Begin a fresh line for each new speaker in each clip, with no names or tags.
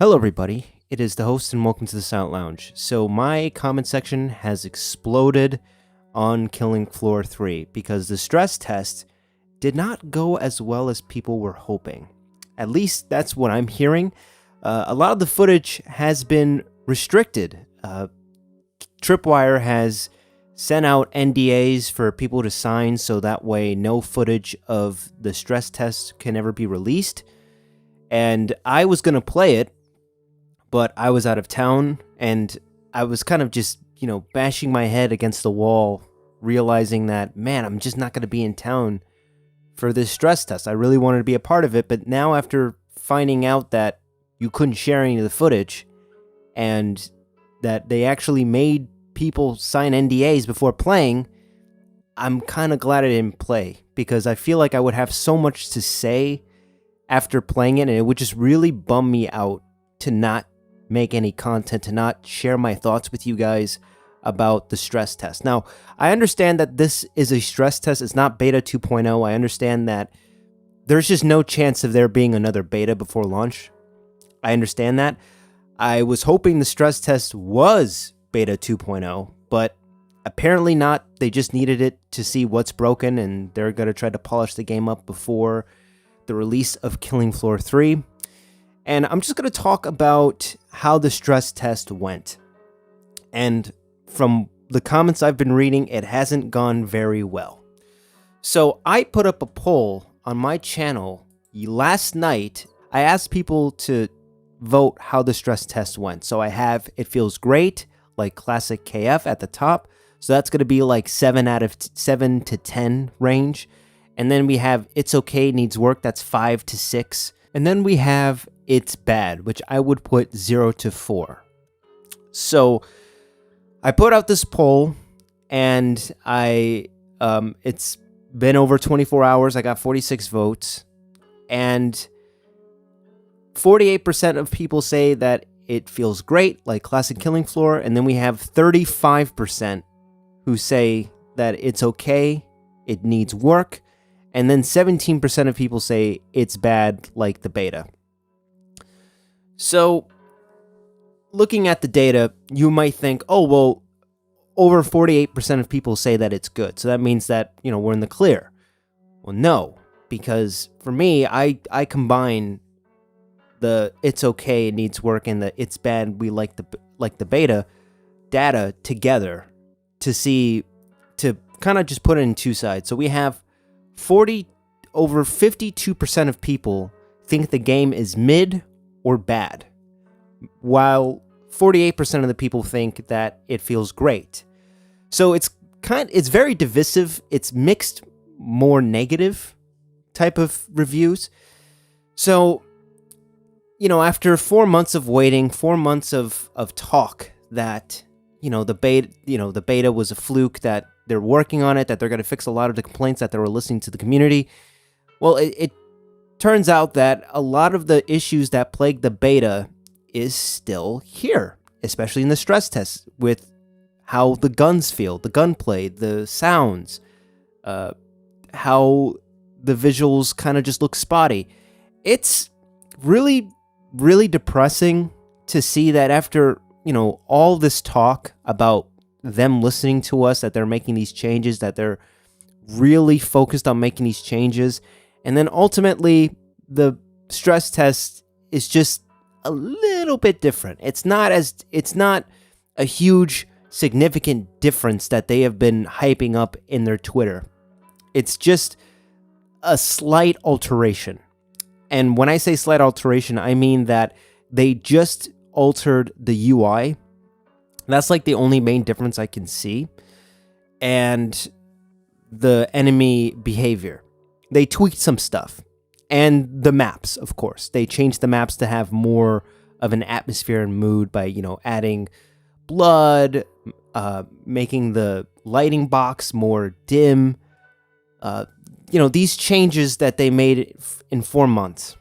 Hello, everybody. It is the host, and welcome to the Silent Lounge. So, my comment section has exploded on Killing Floor 3 because the stress test did not go as well as people were hoping. At least that's what I'm hearing. A lot of the footage has been restricted. Tripwire has sent out NDAs for people to sign so that way no footage of the stress test can ever be released. And I was going to play it, but I was out of town, and I was kind of just, bashing my head against the wall, realizing that, man, I'm just not going to be in town for this stress test. I really wanted to be a part of it, but now after finding out that you couldn't share any of the footage, and that they actually made people sign NDAs before playing, I'm kind of glad I didn't play, because I feel like I would have so much to say after playing it, and it would just really bum me out to not make any content, to not share my thoughts with you guys about the stress test. Now, I understand that this is a stress test. It's not beta 2.0. I understand that there's just no chance of there being another beta before launch. I understand that. I was hoping the stress test was beta 2.0, but apparently not. They just needed it to see what's broken, and they're going to try to polish the game up before the release of Killing Floor 3. And I'm just going to talk about how the stress test went. And from the comments I've been reading, it hasn't gone very well. So I put up a poll on my channel last night. I asked people to vote how the stress test went. So I have It Feels Great, like classic KF at the top. So that's going to be like 7 to 10 range. And then we have It's Okay, Needs Work. That's 5 to 6. And then we have It's Bad, which I would put 0 to 4. So I put out this poll, and it's been over 24 hours. I got 46 votes, and 48% of people say that it feels great, like classic Killing Floor, and then we have 35% who say that it's okay, it needs work, and then 17% of people say it's bad, like the beta. So, looking at the data, you might think, oh, well, over 48% of people say that it's good. So that means that, we're in the clear. Well, no, because for me, I combine the it's okay, it needs work, and the it's bad, we like the beta data together to kind of just put it in two sides. So we have over 52% of people think the game is mid or bad, while 48% of the people think that it feels great. So it's very divisive. It's mixed, more negative type of reviews. So, after 4 months of waiting, 4 months of talk that, the beta was a fluke, that they're working on it, that they're going to fix a lot of the complaints, that they were listening to the community. Well, it turns out that a lot of the issues that plague the beta is still here, especially in the stress test, with how the guns feel, the gunplay, the sounds, how the visuals kind of just look spotty. It's really, really depressing to see that after, all this talk about them listening to us, that they're making these changes, that they're really focused on making these changes, and then ultimately the stress test is just a little bit different. It's not a huge significant difference that they have been hyping up in their Twitter. It's just a slight alteration. And when I say slight alteration, I mean that they just altered the UI. That's like the only main difference I can see. And the enemy behavior. They tweaked some stuff. And the maps, of course. They changed the maps to have more of an atmosphere and mood by, adding blood, making the lighting box more dim. These changes that they made in 4 months.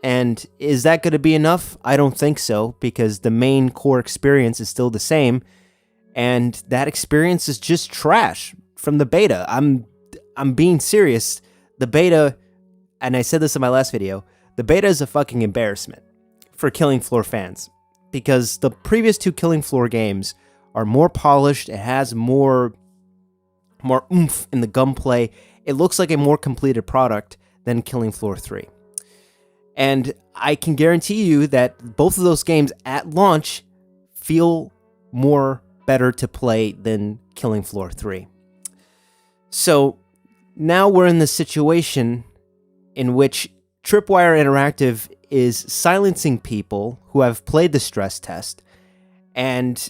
And is that going to be enough? I don't think so, because the main core experience is still the same. And that experience is just trash from the beta. I'm being serious. The beta, and I said this in my last video, the beta is a fucking embarrassment. for Killing Floor fans, because the previous 2 Killing Floor games are more polished. It has more oomph in the gunplay. It looks like a more completed product than Killing Floor 3. And I can guarantee you that both of those games at launch feel better to play than Killing Floor 3. So now we're in the situation in which Tripwire Interactive is silencing people who have played the stress test, and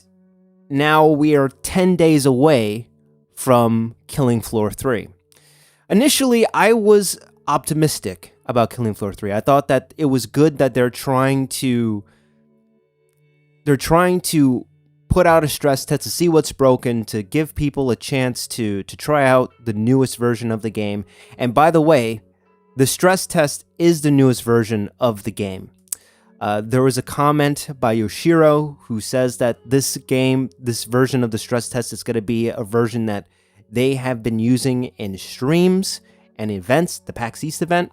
now we are 10 days away from Killing Floor 3. Initially, I was optimistic about Killing Floor 3. I thought that it was good that they're trying to put out a stress test to see what's broken, to give people a chance to try out the newest version of the game. And by the way, the stress test is the newest version of the game. There was a comment by Yoshiro who says that this version of the stress test is going to be a version that they have been using in streams and events, the PAX East event.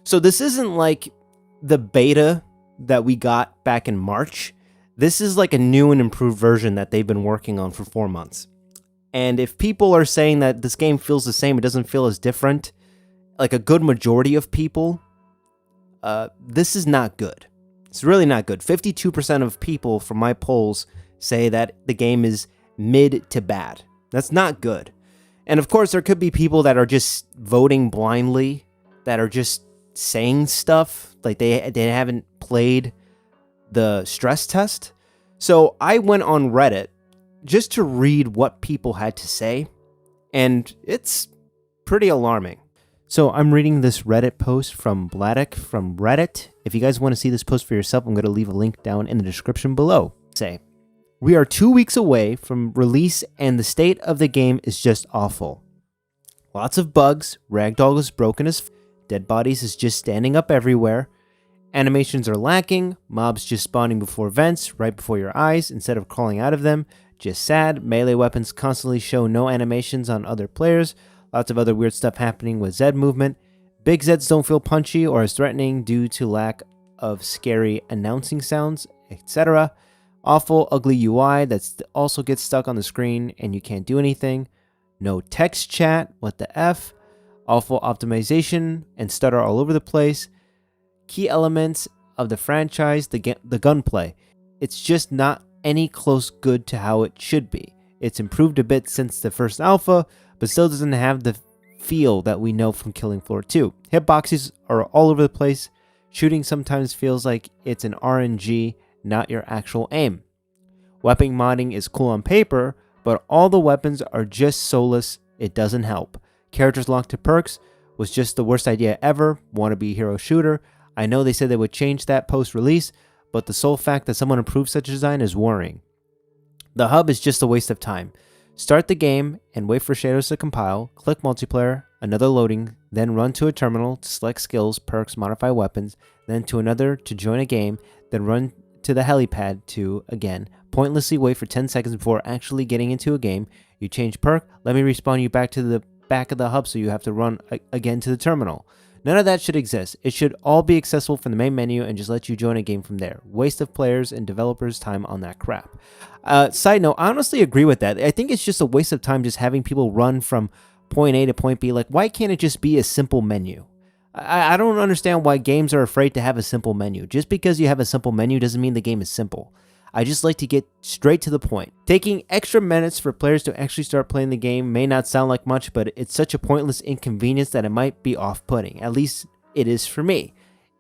So this isn't like the beta that we got back in March. This is like a new and improved version that they've been working on for 4 months. And if people are saying that this game feels the same, it doesn't feel as different, like a good majority of people, this is not good. It's really not good. 52% of people from my polls say that the game is mid to bad. That's not good. And of course, there could be people that are just voting blindly, that are just saying stuff, like they haven't played the stress test. So I went on Reddit just to read what people had to say, and it's pretty alarming. So I'm reading this Reddit post from Bladek from Reddit. If you guys want to see this post for yourself, I'm going to leave a link down in the description below. Say, we are 2 weeks away from release and the state of the game is just awful. Lots of bugs, ragdoll is broken as dead bodies is just standing up everywhere, animations are lacking, mobs just spawning before vents, right before your eyes instead of crawling out of them, just sad, melee weapons constantly show no animations on other players, lots of other weird stuff happening with Zed movement. Big Zeds don't feel punchy or as threatening due to lack of scary announcing sounds, etc. Awful, ugly UI that also gets stuck on the screen and you can't do anything. No text chat, what the F? Awful optimization and stutter all over the place. Key elements of the franchise, the gunplay. It's just not any close good to how it should be. It's improved a bit since the first alpha, but still doesn't have the feel that we know from Killing Floor 2. Hitboxes are all over the place. Shooting sometimes feels like it's an RNG, not your actual aim. Weapon modding is cool on paper, but all the weapons are just soulless. It doesn't help. Characters locked to perks was just the worst idea ever. Wannabe hero shooter. I know they said they would change that post-release, but the sole fact that someone approved such a design is worrying. The hub is just a waste of time. Start the game and wait for shadows to compile, click multiplayer, another loading, then run to a terminal to select skills, perks, modify weapons, then to another to join a game, then run to the helipad to, again, pointlessly wait for 10 seconds before actually getting into a game. You change perk, let me respawn you back to the back of the hub so you have to run again to the terminal. None of that should exist. It should all be accessible from the main menu and just let you join a game from there. Waste of players and developers' time on that crap. Side note, I honestly agree with that. I think it's just a waste of time just having people run from point A to point B. Like, why can't it just be a simple menu? I don't understand why games are afraid to have a simple menu. Just because you have a simple menu doesn't mean the game is simple. I just like to get straight to the point. Taking extra minutes for players to actually start playing the game may not sound like much, but it's such a pointless inconvenience that it might be off-putting. At least it is for me.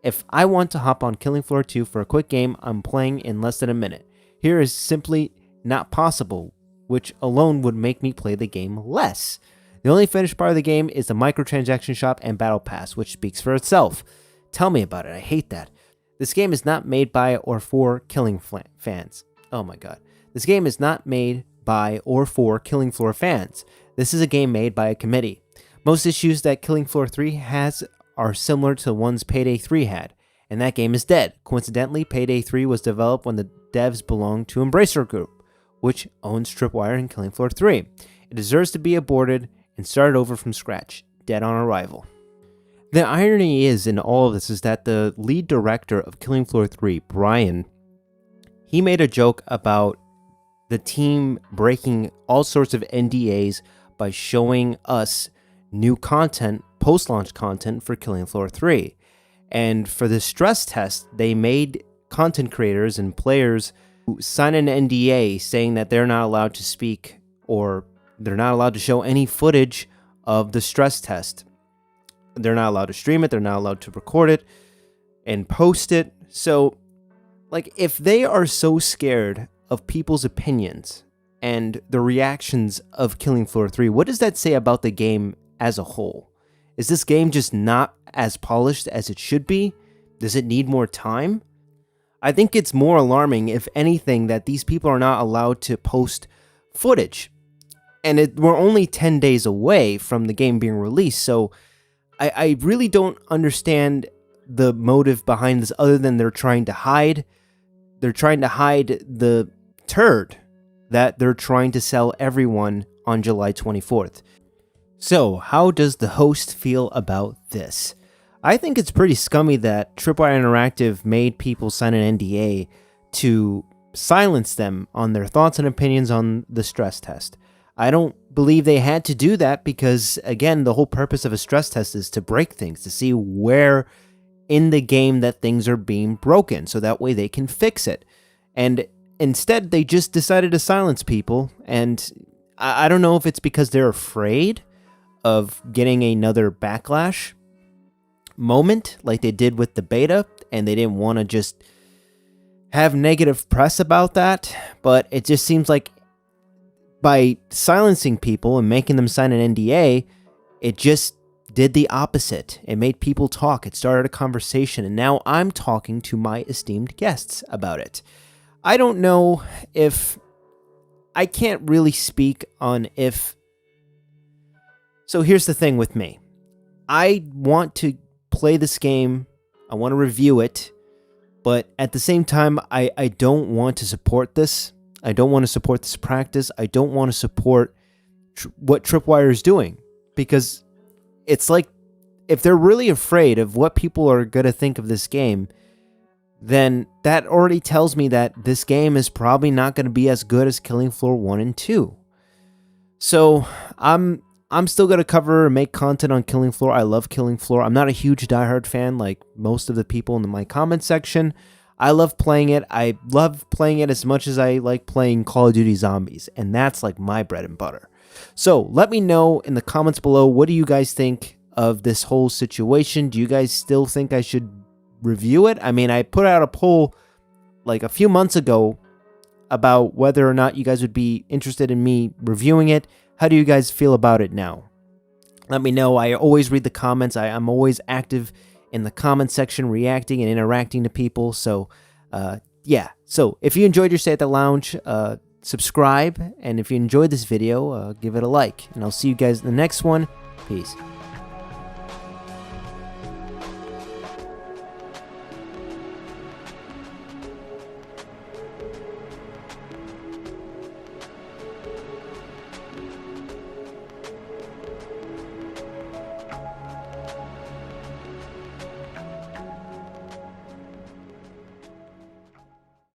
If I want to hop on Killing Floor 2 for a quick game, I'm playing in less than a minute. Here is simply not possible, which alone would make me play the game less. The only finished part of the game is the microtransaction shop and battle pass, which speaks for itself. Tell me about it. I hate that. This game is not made by or for Killing fans. Oh my god. This game is not made by or for Killing Floor fans. This is a game made by a committee. Most issues that Killing Floor 3 has are similar to the ones Payday 3 had, and that game is dead. Coincidentally, Payday 3 was developed when the devs belonged to Embracer Group, which owns Tripwire and Killing Floor 3. It deserves to be aborted and started over from scratch, dead on arrival. The irony is in all of this is that the lead director of Killing Floor 3, Brian, he made a joke about the team breaking all sorts of NDAs by showing us new content, post-launch content for Killing Floor 3. And for the stress test, they made content creators and players who sign an NDA saying that they're not allowed to speak or they're not allowed to show any footage of the stress test. They're not allowed to stream it, they're not allowed to record it and post it. So, like, if they are so scared of people's opinions and the reactions of Killing Floor 3, what does that say about the game as a whole? Is this game just not as polished as it should be? Does it need more time? I think it's more alarming, if anything, that these people are not allowed to post footage. And we're only 10 days away from the game being released, so I really don't understand the motive behind this other than they're trying to hide. They're trying to hide the turd that they're trying to sell everyone on July 24th. So, how does the host feel about this? I think it's pretty scummy that Tripwire Interactive made people sign an NDA to silence them on their thoughts and opinions on the stress test. I don't believe they had to do that because, again, the whole purpose of a stress test is to break things, to see where in the game that things are being broken, so that way they can fix it. And instead, they just decided to silence people, and I don't know if it's because they're afraid of getting another backlash moment like they did with the beta, and they didn't want to just have negative press about that, but it just seems like by silencing people and making them sign an NDA, it just did the opposite. It made people talk. It started a conversation, and now I'm talking to my esteemed guests about it. I don't know if... I can't really speak on if... So here's the thing with me. I want to play this game. I want to review it. But at the same time, I don't want to support this. I don't want to support this practice. I don't want to support what Tripwire is doing. Because it's like, if they're really afraid of what people are going to think of this game, then that already tells me that this game is probably not going to be as good as Killing Floor 1 and 2. So, I'm still going to cover and make content on Killing Floor. I love Killing Floor. I'm not a huge diehard fan like most of the people in my comment section. I love playing it. I love playing it as much as I like playing Call of Duty Zombies, and that's like my bread and butter. So let me know in the comments below, what do you guys think of this whole situation? Do you guys still think I should review it? I mean, I put out a poll like a few months ago about whether or not you guys would be interested in me reviewing it. How do you guys feel about it now? Let me know. I always read the comments. I'm always active in the comment section, reacting and interacting to people. So, yeah. So, if you enjoyed your stay at the lounge, subscribe. And if you enjoyed this video, give it a like. And I'll see you guys in the next one. Peace.